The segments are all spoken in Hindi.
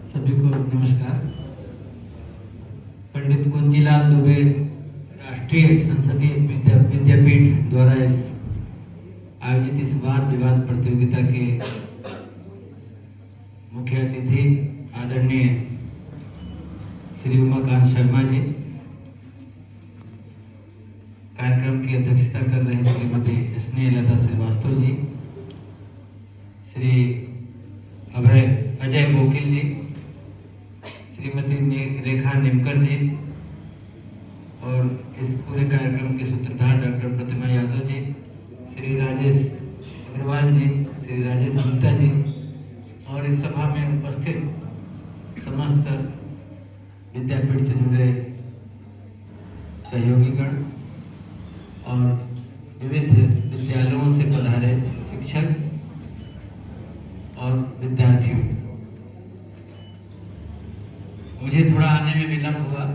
सभी को नमस्कार। पंडित कुंजीलाल दुबे राष्ट्रीय संसदीय विद्यापीठ द्वारा आयोजित इस वाद विवाद प्रतियोगिता के मुख्य अतिथि आदरणीय श्री उमाकांत शर्मा जी, कार्यक्रम की अध्यक्षता कर रहे श्रीमती स्नेहलता श्रीवास्तव जी, श्री अजय बोकिल जी, श्रीमती रेखा निमकर जी और इस पूरे कार्यक्रम के सूत्रधार डॉक्टर प्रतिमा यादव जी, श्री राजेश अग्रवाल जी, श्री राजेश गुप्ता जी और इस सभा में उपस्थित समस्त विद्यापीठ से जुड़े सहयोगीगण और विविध विद्यालयों से पधारे शिक्षक और विद्यार्थियों, मुझे थोड़ा आने में विलम्ब हुआ,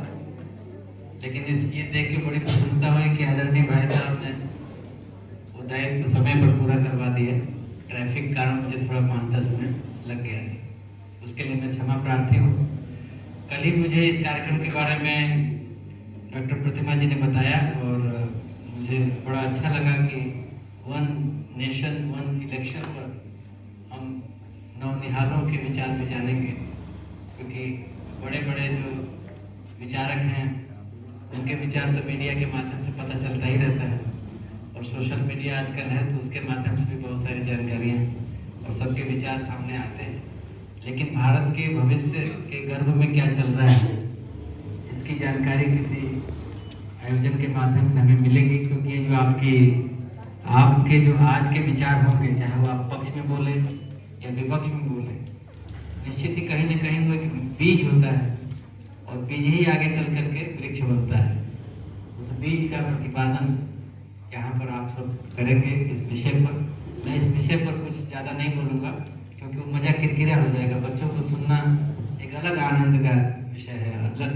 लेकिन ये देख के बड़ी प्रसन्नता हुई कि आदरणीय भाई साहब ने वो दायित्व समय पर पूरा करवा दिया। ट्रैफिक कारण मुझे थोड़ा 5-10 मिनट लग गया था, उसके लिए मैं क्षमा प्रार्थी हूँ। कल ही मुझे इस कार्यक्रम के बारे में डॉक्टर प्रतिमा जी ने बताया और मुझे बड़ा अच्छा लगा कि वन नेशन वन इलेक्शन पर हम नवनिहालों के विचार भी जानेंगे, क्योंकि बड़े बड़े जो विचारक हैं उनके विचार तो मीडिया के माध्यम से पता चलता ही रहता है, और सोशल मीडिया आजकल है तो उसके माध्यम से भी बहुत सारी जानकारियाँ और सबके विचार सामने आते हैं। लेकिन भारत के भविष्य के गर्भ में क्या चल रहा है, इसकी जानकारी किसी आयोजन के माध्यम से हमें मिलेगी, क्योंकि जो आपके जो आज के विचार होंगे, चाहे वो आप पक्ष में बोले या विपक्ष में बोले, निश्चित ही कहीं न कहीं वो एक बीज होता है और बीज ही आगे चल करके वृक्ष बनता है। उस बीज का प्रतिपादन यहाँ पर आप सब करेंगे इस विषय पर। मैं इस विषय पर कुछ ज़्यादा नहीं बोलूँगा, क्योंकि वो मजा किरकिरा हो जाएगा। बच्चों को सुनना एक अलग आनंद का विषय है, अलग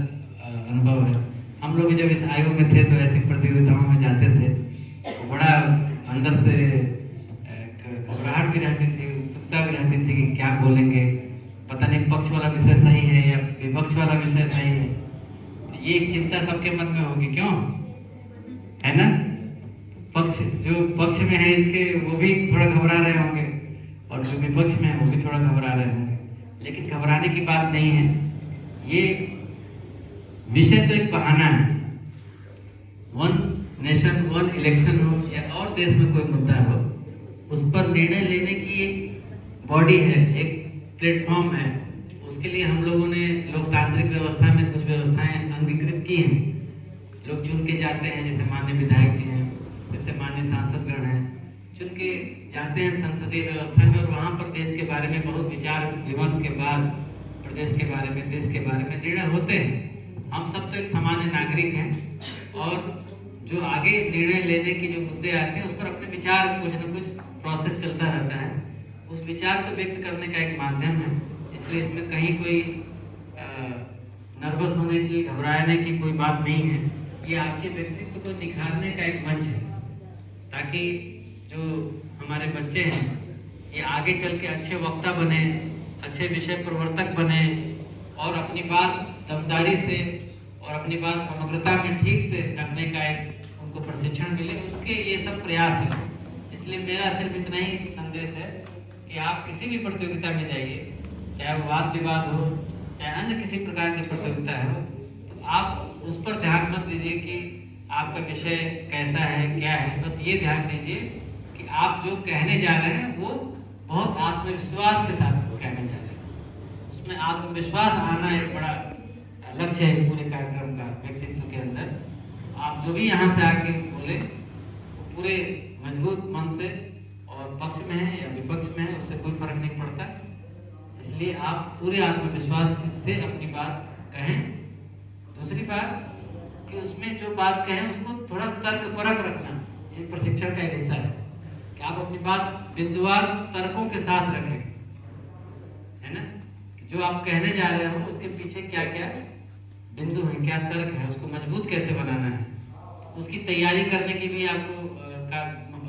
अनुभव है। हम लोग जब इस आयु में थे तो ऐसी प्रतियोगिताओं में जाते थे, तो बड़ा अंदर से घबराहट भी रहती थी, उत्सुकता भी रहती थी कि क्या बोलेंगे, पता नहीं पक्ष वाला विषय सही है या विपक्ष वाला विषय सही है। तो ये एक चिंता सबके मन में होगी, क्यों है ना? जो पक्ष में है इसके वो भी थोड़ा घबरा रहे होंगे और जो विपक्ष में है वो भी थोड़ा घबरा रहे होंगे, लेकिन घबराने की बात नहीं है। ये विषय तो एक बहाना है। वन नेशन वन इलेक्शन हो या और देश में कोई मुद्दा हो, उस पर निर्णय लेने की एक बॉडी है, एक प्लेटफॉर्म है। उसके लिए हम लोगों ने लोकतांत्रिक व्यवस्था में कुछ व्यवस्थाएं अंगीकृत की हैं। लोग चुन के जाते हैं, जैसे माननीय विधायक जी हैं, जैसे माननीय सांसदगण हैं, चुन के जाते हैं संसदीय व्यवस्था में, और वहाँ पर देश के बारे में बहुत विचार विमर्श के बाद प्रदेश के बारे में, देश के बारे में निर्णय होते हैं। हम सब तो एक सामान्य नागरिक हैं, और जो आगे निर्णय लेने की जो मुद्दे आते हैं उस पर अपने विचार कुछ न कुछ प्रोसेस चलता रहता है। उस विचार को व्यक्त करने का एक माध्यम है, इसलिए इसमें कहीं कोई नर्वस होने की, घबराने की कोई बात नहीं है। ये आपके व्यक्तित्व को निखारने का एक मंच है, ताकि जो हमारे बच्चे हैं ये आगे चल के अच्छे वक्ता बने, अच्छे विषय प्रवर्तक बने, और अपनी बात दमदारी से और अपनी बात समग्रता में ठीक से रखने का एक उनको प्रशिक्षण मिले, उसके ये सब प्रयास है। इसलिए मेरा सिर्फ इतना ही संदेश है कि आप किसी भी प्रतियोगिता में जाइए, चाहे वो वाद विवाद हो, चाहे अन्य किसी प्रकार की प्रतियोगिता हो, तो आप उस पर ध्यान मत दीजिए कि आपका विषय कैसा है, क्या है। बस ये ध्यान दीजिए कि आप जो कहने जा रहे हैं वो बहुत आत्मविश्वास के साथ कहने जा रहे हैं। उसमें आत्मविश्वास आना एक बड़ा लक्ष्य है इस पूरे कार्यक्रम का। व्यक्तित्व के अंदर आप जो भी यहाँ से आके बोले वो पूरे मजबूत मन से, और पक्ष में है या विपक्ष में है उससे कोई फर्क नहीं पड़ता। इसलिए आप पूरे आत्मविश्वास से अपनी बात कहें। दूसरी बात कि उसमें जो बात कहें उसको थोड़ा तर्कपरक रखना, इस प्रशिक्षण का एक हिस्सा है कि आप अपनी बात बिंदुवार तर्कों के साथ रखें, है ना? जो आप कहने जा रहे हो उसके पीछे क्या क्या बिंदु है, क्या तर्क है, उसको मजबूत कैसे बनाना है, उसकी तैयारी करने की भी आपको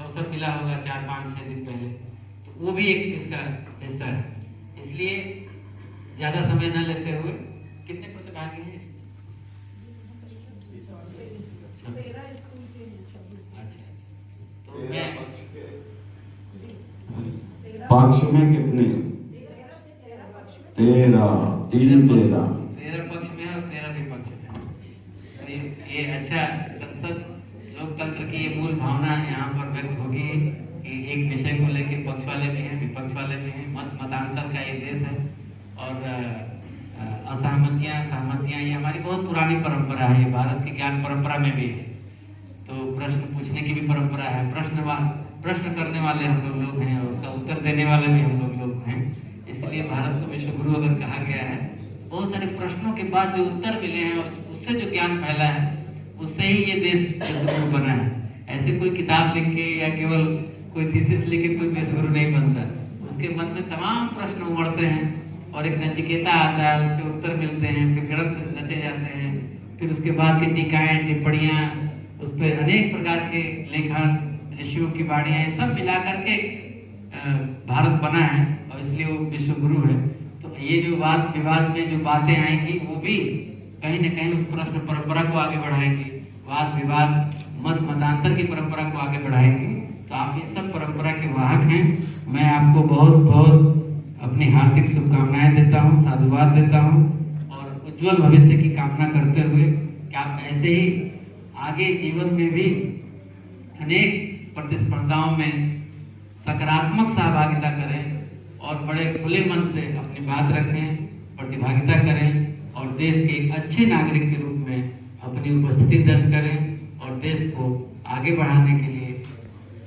अवसर मिला होगा 4-5-6 दिन पहले, तो वो भी एक इसका हिस्सा है। इसलिए ज्यादा समय न लेते हुए, कितने प्रतिभागी हैं इसमें? अच्छा, तो मैं पक्ष में कितने? 13 पक्ष में और 13 विपक्ष में। तो ये अच्छा, संसद लोकतंत्र की ये मूल भावना यहाँ पर व्यक्त होगी कि एक विषय को लेकर पक्ष वाले भी हैं, विपक्ष वाले भी हैं। मतांतर का ये देश है और असहमतियाँ सहमतियाँ ये हमारी बहुत पुरानी परंपरा है। ये भारत की ज्ञान परंपरा में भी है। तो प्रश्न पूछने की भी परंपरा है, प्रश्न करने वाले हम लोग हैं और उसका उत्तर देने वाले भी हम लोग हैं। इसलिए भारत को विश्व गुरु अगर कहा गया है, बहुत सारे प्रश्नों के बाद जो उत्तर मिले हैं और उससे जो ज्ञान फैला है, उससे ही ये देश विश्व गुरु बना है। ऐसे कोई किताब लिख के या केवल कोई थीसिस लिख के कोई विश्व गुरु नहीं बनता। उसके मन में तमाम प्रश्न उमड़ते हैं और एक नचिकेता आता है, उसके उत्तर मिलते हैं, फिर ग्रंथ रचे जाते हैं, फिर उसके बाद की टीकाएं टिप्पणियाँ, उस पर अनेक प्रकार के लेखन, ऋषियों की वाणियाँ, ये सब मिलाकर के भारत बना है और इसलिए वो विश्व गुरु है। तो ये जो वाद विवाद में जो बातें आएंगी वो भी कहीं न कहीं उस प्रश्न परंपरा को आगे बढ़ाएंगी, वाद विवाद मतांतर की परंपरा को आगे बढ़ाएंगी। तो आप इस सब परंपरा के वाहक हैं। मैं आपको बहुत बहुत अपनी हार्दिक शुभकामनाएं देता हूँ, साधुवाद देता हूँ और उज्जवल भविष्य की कामना करते हुए कि आप ऐसे ही आगे जीवन में भी अनेक प्रतिस्पर्धाओं में सकारात्मक सहभागिता करें और बड़े खुले मन से अपनी बात रखें, प्रतिभागिता करें और देश के एक अच्छे नागरिक के रूप में अपनी उपस्थिति दर्ज करें और देश को आगे बढ़ाने के लिए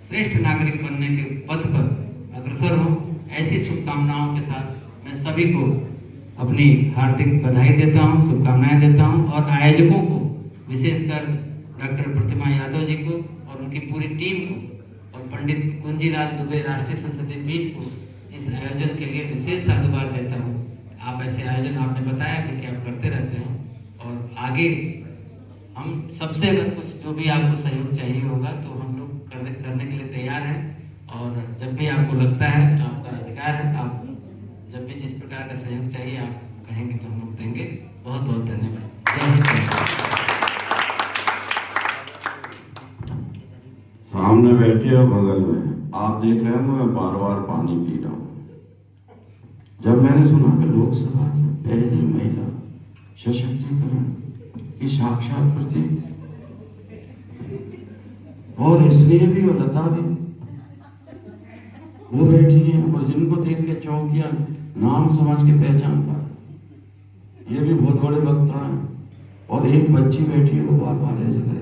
श्रेष्ठ नागरिक बनने के पथ पर अग्रसर हों। ऐसी शुभकामनाओं के साथ मैं सभी को अपनी हार्दिक बधाई देता हूं, शुभकामनाएं देता हूं और आयोजकों को, विशेषकर डॉक्टर प्रतिमा यादव जी को और उनकी पूरी टीम को और पंडित कुंजीराज दुबे राष्ट्रीय संसदीय पीठ को इस आयोजन के लिए विशेष साधुवाद देता हूँ। आप ऐसे आयोजन आपने बताया भी कि आप करते रहते हैं और आगे हम सबसे अगर कुछ जो भी आपको सहयोग चाहिए होगा तो हम लोग करने के लिए तैयार हैं और जब भी आपको लगता है, आपका अधिकार है, आप जब भी जिस प्रकार का सहयोग चाहिए आप कहेंगे तो हम लोग देंगे। बहुत बहुत धन्यवाद। जय हिंद। सामने बैठे हो बगल में, आप देख रहे हो मैं बार बार पानी पी रहा हूँ। जब मैंने सुना कि लोकसभा की पहली महिला सशक्तिकरण की साक्षात प्रतीक और इसलिए भी और लता भी वो बैठी है और जिनको देख के चौंकिया नाम समझ के पहचान पाए, ये भी बहुत बड़े वक्ता हैं। और एक बच्ची बैठी है वो बार बार ऐसे करे।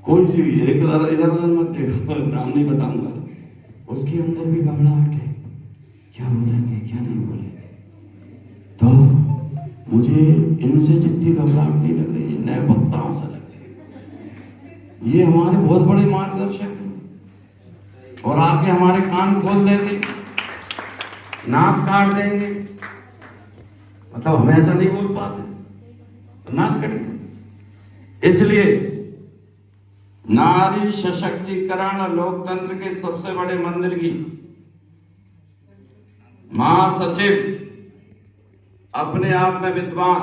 कोई सी भी एक इधर मत देखो, नाम नहीं बताऊंगा। उसके अंदर भी घबराहट है, क्या बोलेंगे क्या नहीं बोले। तो मुझे इनसे जितनी घबराहट नहीं लग रही है, नए वक्ताओं से लगती है। ये हमारे बहुत बड़े मार्गदर्शक हैं और आके हमारे कान खोल देंगे, नाक काट देंगे। मतलब हम ऐसा नहीं बोल पाते तो नाक कटेंगे। इसलिए नारी सशक्तिकरण और लोकतंत्र के सबसे बड़े मंदिर की महासचिव, अपने आप में विद्वान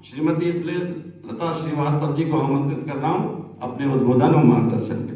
श्रीमती इसलिए लता श्रीवास्तव जी को आमंत्रित कर रहा हूं अपने उद्बोधन और मार्गदर्शन के।